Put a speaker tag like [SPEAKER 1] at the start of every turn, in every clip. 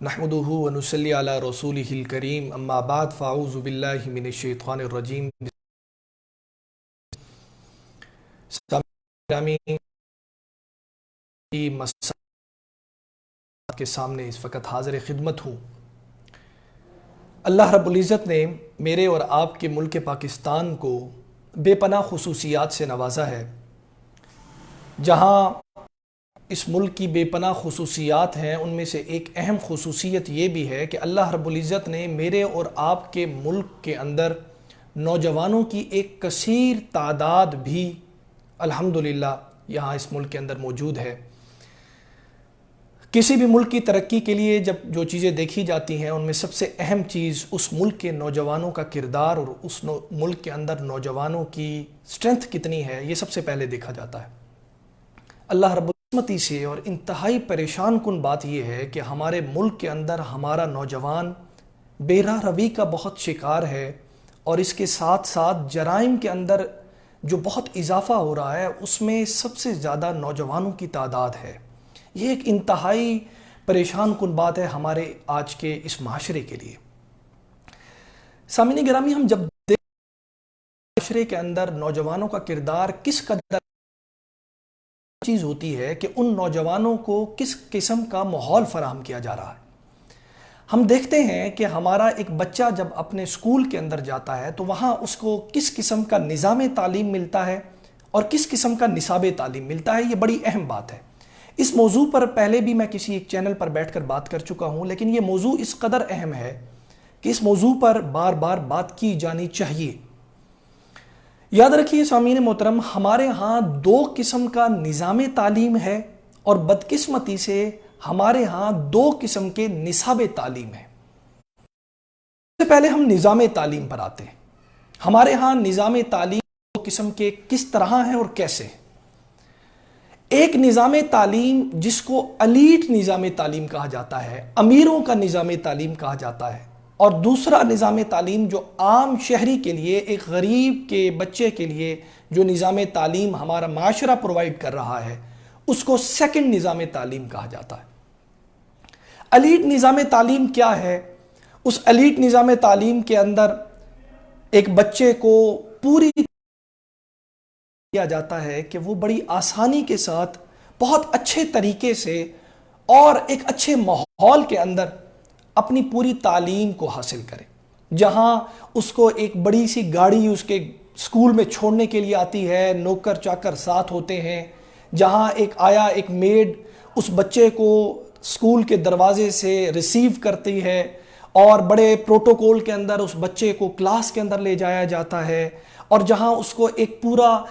[SPEAKER 1] نحمدہ ونصلی علی رسولہ الکریم اما بعد فاعوذ باللہ من الشیطان الرجیم۔ سامعین کی مسائل کے سامنے اس وقت حاضر خدمت ہوں۔ اللہ رب العزت نے میرے اور آپ کے ملک پاکستان کو بے پناہ خصوصیات سے نوازا ہے۔ جہاں اس ملک کی بے پناہ خصوصیات ہیں، ان میں سے ایک اہم خصوصیت یہ بھی ہے کہ اللہ رب العزت نے میرے اور آپ کے ملک کے اندر نوجوانوں کی ایک کثیر تعداد بھی الحمدللہ یہاں اس ملک کے اندر موجود ہے۔ کسی بھی ملک کی ترقی کے لیے جب جو چیزیں دیکھی جاتی ہیں، ان میں سب سے اہم چیز اس ملک کے نوجوانوں کا کردار اور اس ملک کے اندر نوجوانوں کی سٹرنتھ کتنی ہے، یہ سب سے پہلے دیکھا جاتا ہے۔ اللہ رب العزت سے اور انتہائی پریشان کن بات یہ ہے کہ ہمارے ملک کے اندر ہمارا نوجوان بے راہ روی کا بہت شکار ہے، اور اس کے ساتھ ساتھ جرائم کے اندر جو بہت اضافہ ہو رہا ہے، اس میں سب سے زیادہ نوجوانوں کی تعداد ہے۔ یہ ایک انتہائی پریشان کن بات ہے ہمارے آج کے اس معاشرے کے لیے۔ سامعین گرامی، ہم جب معاشرے کے اندر نوجوانوں کا کردار کس قدر چیز ہوتی ہے کہ ان نوجوانوں کو کس قسم کا ماحول فراہم کیا جا رہا ہے۔ ہم دیکھتے ہیں کہ ہمارا ایک بچہ جب اپنے اسکول کے اندر جاتا ہے تو وہاں اس کو کس قسم کا نظام تعلیم ملتا ہے اور کس قسم کا نصاب تعلیم ملتا ہے، یہ بڑی اہم بات ہے۔ اس موضوع پر پہلے بھی میں کسی ایک چینل پر بیٹھ کر بات کر چکا ہوں، لیکن یہ موضوع اس قدر اہم ہے کہ اس موضوع پر بار بار بات کی جانی چاہیے۔ یاد رکھیے سامعین محترم، ہمارے ہاں دو قسم کا نظام تعلیم ہے، اور بدقسمتی سے ہمارے ہاں دو قسم کے نصاب تعلیم ہے۔ سب سے پہلے ہم نظام تعلیم پر آتے ہیں۔ ہمارے ہاں نظام تعلیم دو قسم کے کس طرح ہیں اور کیسے؟ ایک نظام تعلیم جس کو ایلیٹ نظام تعلیم کہا جاتا ہے، امیروں کا نظام تعلیم کہا جاتا ہے، اور دوسرا نظام تعلیم جو عام شہری کے لیے، ایک غریب کے بچے کے لیے جو نظام تعلیم ہمارا معاشرہ پرووائڈ کر رہا ہے، اس کو سیکنڈ نظام تعلیم کہا جاتا ہے۔ ایلیٹ نظام تعلیم کیا ہے؟ اس ایلیٹ نظام تعلیم کے اندر ایک بچے کو پوری کیا جاتا ہے کہ وہ بڑی آسانی کے ساتھ بہت اچھے طریقے سے اور ایک اچھے ماحول کے اندر اپنی پوری تعلیم کو حاصل کرے، جہاں اس کو ایک بڑی سی گاڑی اس کے اسکول میں چھوڑنے کے لیے آتی ہے، نوکر چاکر ساتھ ہوتے ہیں، جہاں ایک آیا ایک میڈ اس بچے کو اسکول کے دروازے سے ریسیو کرتی ہے، اور بڑے پروٹوکول کے اندر اس بچے کو کلاس کے اندر لے جایا جاتا ہے، اور جہاں اس کو ایک پورا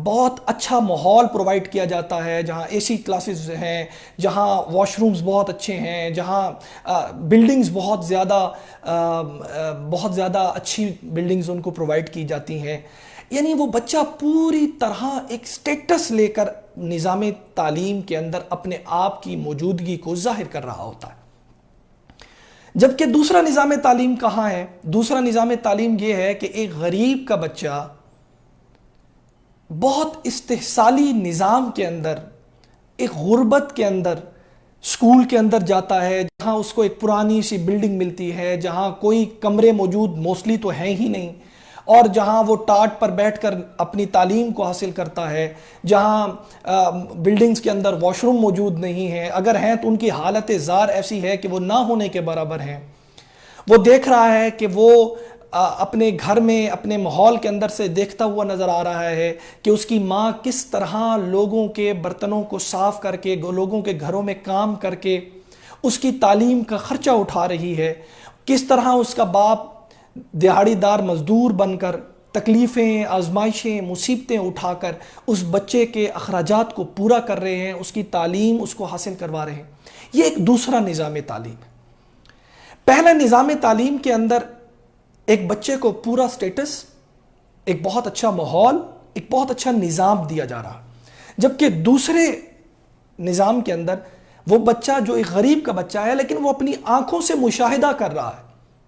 [SPEAKER 1] بہت اچھا ماحول پرووائڈ کیا جاتا ہے، جہاں اے سی کلاسز ہیں، جہاں واش رومز بہت اچھے ہیں، جہاں بلڈنگز بہت زیادہ اچھی بلڈنگز ان کو پرووائڈ کی جاتی ہیں۔ یعنی وہ بچہ پوری طرح ایک سٹیٹس لے کر نظام تعلیم کے اندر اپنے آپ کی موجودگی کو ظاہر کر رہا ہوتا ہے۔ جبکہ دوسرا نظام تعلیم کہاں ہے؟ دوسرا نظام تعلیم یہ ہے کہ ایک غریب کا بچہ بہت استحصالی نظام کے اندر، ایک غربت کے اندر اسکول کے اندر جاتا ہے، جہاں اس کو ایک پرانی سی بلڈنگ ملتی ہے، جہاں کوئی کمرے موجود موسٹلی تو ہیں ہی نہیں، اور جہاں وہ ٹاٹ پر بیٹھ کر اپنی تعلیم کو حاصل کرتا ہے، جہاں بلڈنگز کے اندر واش روم موجود نہیں ہیں، اگر ہیں تو ان کی حالت زار ایسی ہے کہ وہ نہ ہونے کے برابر ہیں۔ وہ دیکھ رہا ہے کہ وہ اپنے گھر میں اپنے ماحول کے اندر سے دیکھتا ہوا نظر آ رہا ہے کہ اس کی ماں کس طرح لوگوں کے برتنوں کو صاف کر کے، لوگوں کے گھروں میں کام کر کے اس کی تعلیم کا خرچہ اٹھا رہی ہے، کس طرح اس کا باپ دیہاڑی دار مزدور بن کر تکلیفیں، آزمائشیں، مصیبتیں اٹھا کر اس بچے کے اخراجات کو پورا کر رہے ہیں، اس کی تعلیم اس کو حاصل کروا رہے ہیں۔ یہ ایک دوسرا نظام تعلیم ہے۔ پہلا نظام تعلیم کے اندر ایک بچے کو پورا سٹیٹس، ایک بہت اچھا ماحول، ایک بہت اچھا نظام دیا جا رہا، جبکہ دوسرے نظام کے اندر وہ بچہ جو ایک غریب کا بچہ ہے، لیکن وہ اپنی آنکھوں سے مشاہدہ کر رہا ہے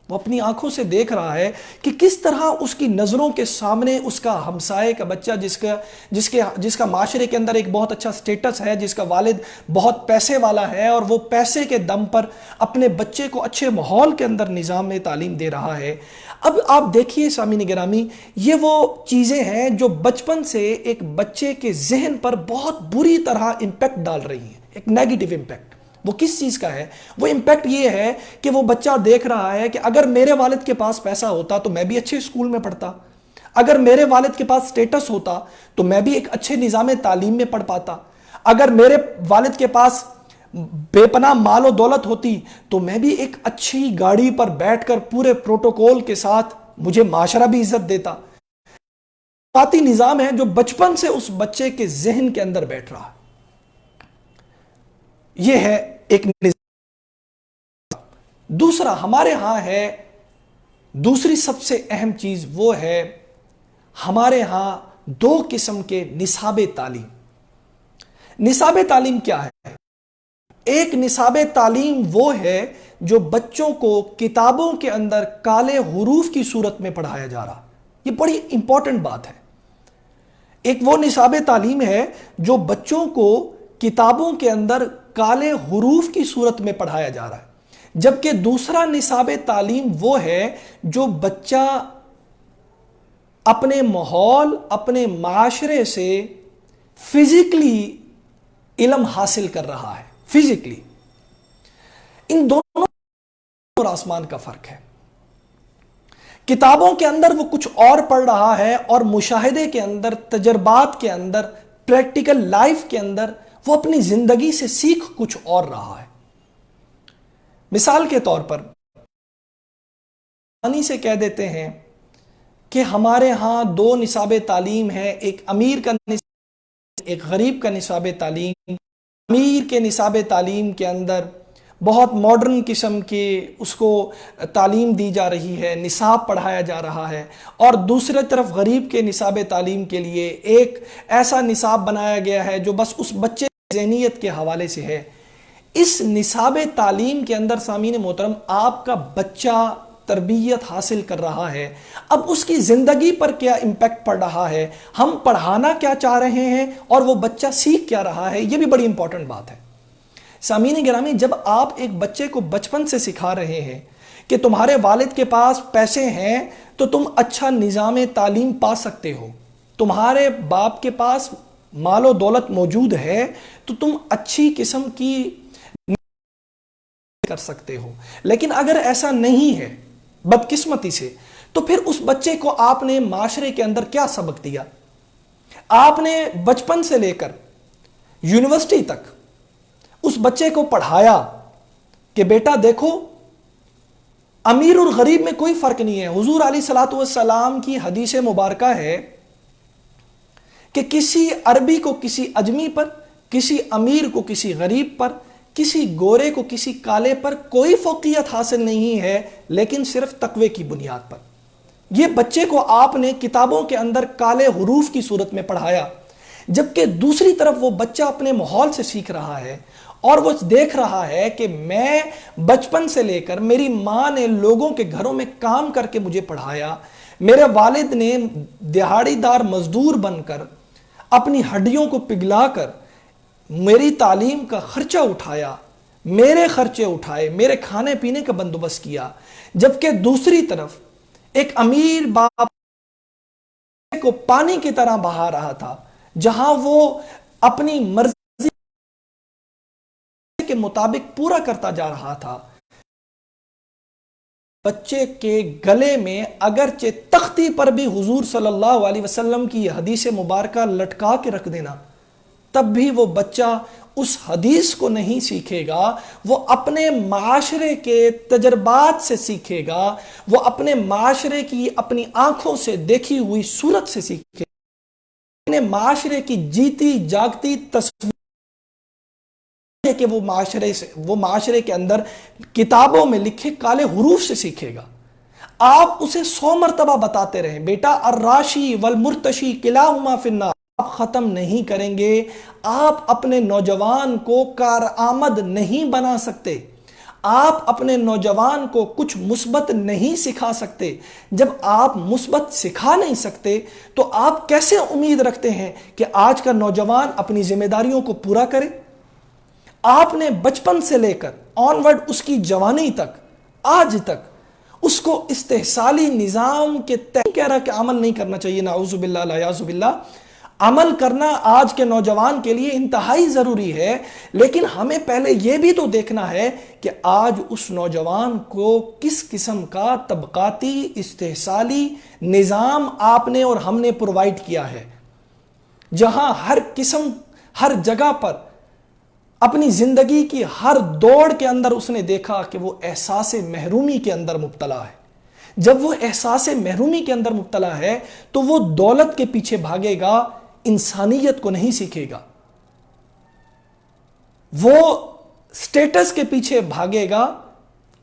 [SPEAKER 1] وہ اپنی آنکھوں سے دیکھ رہا ہے کہ کس طرح اس کی نظروں کے سامنے اس کا ہمسائے کا بچہ جس کا معاشرے کے اندر ایک بہت اچھا سٹیٹس ہے، جس کا والد بہت پیسے والا ہے، اور وہ پیسے کے دم پر اپنے بچے کو اچھے ماحول کے اندر نظام تعلیم دے رہا ہے۔ اب آپ دیکھیے سامعین گرامی، یہ وہ چیزیں ہیں جو بچپن سے ایک بچے کے ذہن پر بہت بری طرح امپیکٹ ڈال رہی ہیں، ایک نیگیٹو امپیکٹ۔ وہ کس چیز کا ہے؟ وہ امپیکٹ یہ ہے کہ وہ بچہ دیکھ رہا ہے کہ اگر میرے والد کے پاس پیسہ ہوتا تو میں بھی اچھے اسکول میں پڑھتا، اگر میرے والد کے پاس سٹیٹس ہوتا تو میں بھی ایک اچھے نظام تعلیم میں پڑھ پاتا، اگر میرے والد کے پاس بے پناہ مال و دولت ہوتی تو میں بھی ایک اچھی گاڑی پر بیٹھ کر پورے پروٹوکول کے ساتھ مجھے معاشرہ بھی عزت دیتا۔ پاتی نظام ہے جو بچپن سے اس بچے کے ذہن کے اندر بیٹھ رہا ہے۔ یہ ہے ایک نظام۔ دوسرا ہمارے ہاں ہے، دوسری سب سے اہم چیز وہ ہے، ہمارے ہاں دو قسم کے نصاب تعلیم۔ نصاب تعلیم کیا ہے؟ ایک نصاب تعلیم وہ ہے جو بچوں کو کتابوں کے اندر کالے حروف کی صورت میں پڑھایا جا رہا۔ یہ بڑی امپورٹنٹ بات ہے۔ ایک وہ نصاب تعلیم ہے جو بچوں کو کتابوں کے اندر کالے حروف کی صورت میں پڑھایا جا رہا ہے، جبکہ دوسرا نصاب تعلیم وہ ہے جو بچہ اپنے ماحول، اپنے معاشرے سے فزیکلی علم حاصل کر رہا ہے۔ فزیکلی ان دونوں اور آسمان کا فرق ہے۔ کتابوں کے اندر وہ کچھ اور پڑھ رہا ہے، اور مشاہدے کے اندر، تجربات کے اندر، پریکٹیکل لائف کے اندر وہ اپنی زندگی سے سیکھ کچھ اور رہا ہے۔ مثال کے طور پر آسانی سے کہہ دیتے ہیں کہ ہمارے ہاں دو نصاب تعلیم ہیں، ایک امیر کا نصاب، ایک غریب کا نصاب تعلیم۔ امیر کے نصاب تعلیم کے اندر بہت ماڈرن قسم کی اس کو تعلیم دی جا رہی ہے، نصاب پڑھایا جا رہا ہے، اور دوسرے طرف غریب کے نصاب تعلیم کے لیے ایک ایسا نصاب بنایا گیا ہے جو بس اس بچے کی ذہنیت کے حوالے سے ہے۔ اس نصاب تعلیم کے اندر سامعین محترم آپ کا بچہ تربیت حاصل کر رہا ہے، اب اس کی زندگی پر کیا امپیکٹ پڑ رہا ہے، ہم پڑھانا کیا چاہ رہے ہیں اور وہ بچہ سیکھ کیا رہا ہے، یہ بھی بڑی امپورٹنٹ بات ہے۔ سامعین گرامی، جب آپ ایک بچے کو بچپن سے سکھا رہے ہیں کہ تمہارے والد کے پاس پیسے ہیں تو تم اچھا نظام تعلیم پا سکتے ہو، تمہارے باپ کے پاس مال و دولت موجود ہے تو تم اچھی قسم کی کر سکتے ہو، لیکن اگر ایسا نہیں ہے بدقسمتی سے، تو پھر اس بچے کو آپ نے معاشرے کے اندر کیا سبق دیا؟ آپ نے بچپن سے لے کر یونیورسٹی تک اس بچے کو پڑھایا کہ بیٹا دیکھو امیر اور غریب میں کوئی فرق نہیں ہے۔ حضور علیہ الصلوۃ والسلام کی حدیث مبارکہ ہے کہ کسی عربی کو کسی اجمی پر، کسی امیر کو کسی غریب پر، کسی گورے کو کسی کالے پر کوئی فوقیت حاصل نہیں ہے، لیکن صرف تقوی کی بنیاد پر۔ یہ بچے کو آپ نے کتابوں کے اندر کالے حروف کی صورت میں پڑھایا، جبکہ دوسری طرف وہ بچہ اپنے ماحول سے سیکھ رہا ہے، اور وہ دیکھ رہا ہے کہ میں بچپن سے لے کر میری ماں نے لوگوں کے گھروں میں کام کر کے مجھے پڑھایا، میرے والد نے دہاڑی دار مزدور بن کر اپنی ہڈیوں کو پگھلا کر میری تعلیم کا خرچہ اٹھایا، میرے خرچے اٹھائے، میرے کھانے پینے کا بندوبست کیا، جبکہ دوسری طرف ایک امیر باپ کو پانی کی طرح بہا رہا تھا، جہاں وہ اپنی مرضی کے مطابق پورا کرتا جا رہا تھا۔ بچے کے گلے میں اگرچہ تختی پر بھی حضور صلی اللہ علیہ وسلم کی حدیث مبارکہ لٹکا کے رکھ دینا، تب بھی وہ بچہ اس حدیث کو نہیں سیکھے گا، وہ اپنے معاشرے کے تجربات سے سیکھے گا، وہ اپنے معاشرے کی اپنی آنکھوں سے دیکھی ہوئی صورت سے سیکھے گا، اپنے معاشرے کی جیتی جاگتی تصویر کہ وہ معاشرے کے اندر کتابوں میں لکھے کالے حروف سے سیکھے گا۔ آپ اسے 100 مرتبہ بتاتے رہیں بیٹا الراشی والمرتشی کلاہما فی النار، آپ ختم نہیں کریں گے۔ آپ اپنے نوجوان کو کارآمد نہیں بنا سکتے، آپ اپنے نوجوان کو کچھ مثبت نہیں سکھا سکتے، جب آپ مثبت سکھا نہیں سکتے تو آپ کیسے امید رکھتے ہیں کہ آج کا نوجوان اپنی ذمہ داریوں کو پورا کرے؟ آپ نے بچپن سے لے کر آن ورڈ اس کی جوانی تک، آج تک اس کو استحصالی نظام کے تحت کہہ رہا کہ عمل نہیں کرنا چاہیے، نعوذ باللہ الیاذ باللہ، عمل کرنا آج کے نوجوان کے لیے انتہائی ضروری ہے، لیکن ہمیں پہلے یہ بھی تو دیکھنا ہے کہ آج اس نوجوان کو کس قسم کا طبقاتی استحصالی نظام آپ نے اور ہم نے پرووائڈ کیا ہے، جہاں ہر جگہ پر اپنی زندگی کی ہر دوڑ کے اندر اس نے دیکھا کہ وہ احساس محرومی کے اندر مبتلا ہے۔ جب وہ احساس محرومی کے اندر مبتلا ہے تو وہ دولت کے پیچھے بھاگے گا، انسانیت کو نہیں سیکھے گا، وہ سٹیٹس کے پیچھے بھاگے گا،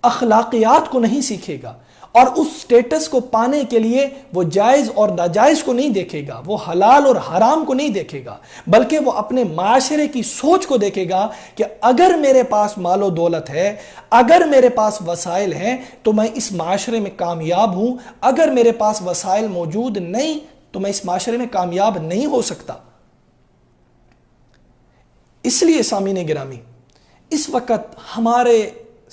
[SPEAKER 1] اخلاقیات کو نہیں سیکھے گا، اور اس سٹیٹس کو پانے کے لیے وہ جائز اور ناجائز کو نہیں دیکھے گا، وہ حلال اور حرام کو نہیں دیکھے گا، بلکہ وہ اپنے معاشرے کی سوچ کو دیکھے گا کہ اگر میرے پاس مال و دولت ہے، اگر میرے پاس وسائل ہیں تو میں اس معاشرے میں کامیاب ہوں، اگر میرے پاس وسائل موجود نہیں تو میں اس معاشرے میں کامیاب نہیں ہو سکتا۔ اس لیے سامعین گرامی، اس وقت ہمارے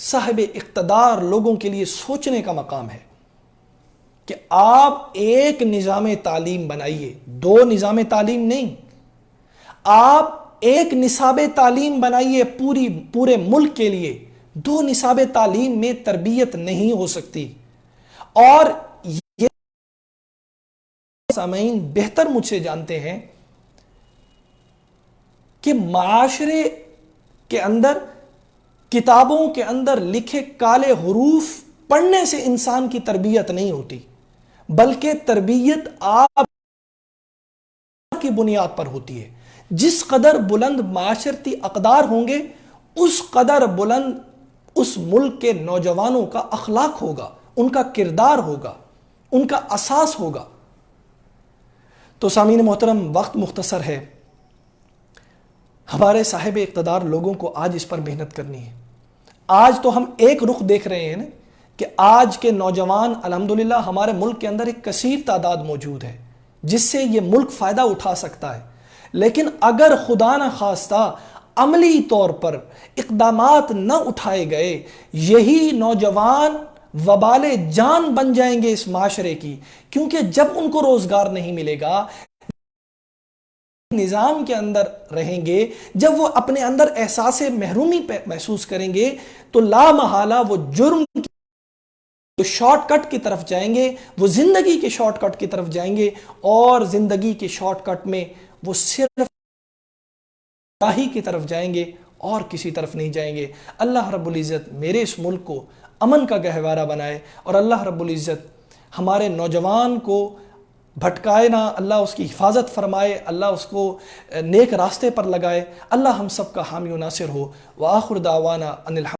[SPEAKER 1] صاحب اقتدار لوگوں کے لیے سوچنے کا مقام ہے کہ آپ ایک نظام تعلیم بنائیے، دو نظام تعلیم نہیں، آپ ایک نصاب تعلیم بنائیے پورے ملک کے لیے۔ دو نصاب تعلیم میں تربیت نہیں ہو سکتی، اور یہ سامعین بہتر مجھ سے جانتے ہیں کہ معاشرے کے اندر، کتابوں کے اندر لکھے کالے حروف پڑھنے سے انسان کی تربیت نہیں ہوتی، بلکہ تربیت آپ کی بنیاد پر ہوتی ہے۔ جس قدر بلند معاشرتی اقدار ہوں گے اس قدر بلند اس ملک کے نوجوانوں کا اخلاق ہوگا، ان کا کردار ہوگا، ان کا اساس ہوگا۔ تو سامعین محترم، وقت مختصر ہے، ہمارے صاحب اقتدار لوگوں کو آج اس پر محنت کرنی ہے۔ آج تو ہم ایک رخ دیکھ رہے ہیں کہ آج کے نوجوان الحمدللہ ہمارے ملک کے اندر ایک کثیر تعداد موجود ہے جس سے یہ ملک فائدہ اٹھا سکتا ہے، لیکن اگر خدا نہ خواستہ عملی طور پر اقدامات نہ اٹھائے گئے، یہی نوجوان وبال جان بن جائیں گے اس معاشرے کی، کیونکہ جب ان کو روزگار نہیں ملے گا، نظام کے اندر رہیں گے، جب وہ اپنے اندر احساس محرومی محسوس کریں گے تو لا محالہ وہ جرم کی شارٹ کٹ کی طرف جائیں گے، وہ زندگی کے شارٹ کٹ کی طرف جائیں گے، اور زندگی کے شارٹ کٹ میں وہ صرف راہی کی طرف جائیں گے اور کسی طرف نہیں جائیں گے۔ اللہ رب العزت میرے اس ملک کو امن کا گہوارہ بنائے، اور اللہ رب العزت ہمارے نوجوان کو بھٹکائے نہ، اللہ اس کی حفاظت فرمائے، اللہ اس کو نیک راستے پر لگائے۔ اللہ ہم سب کا حامی و ناصر ہو۔ وآخر دعوانا ان الحمد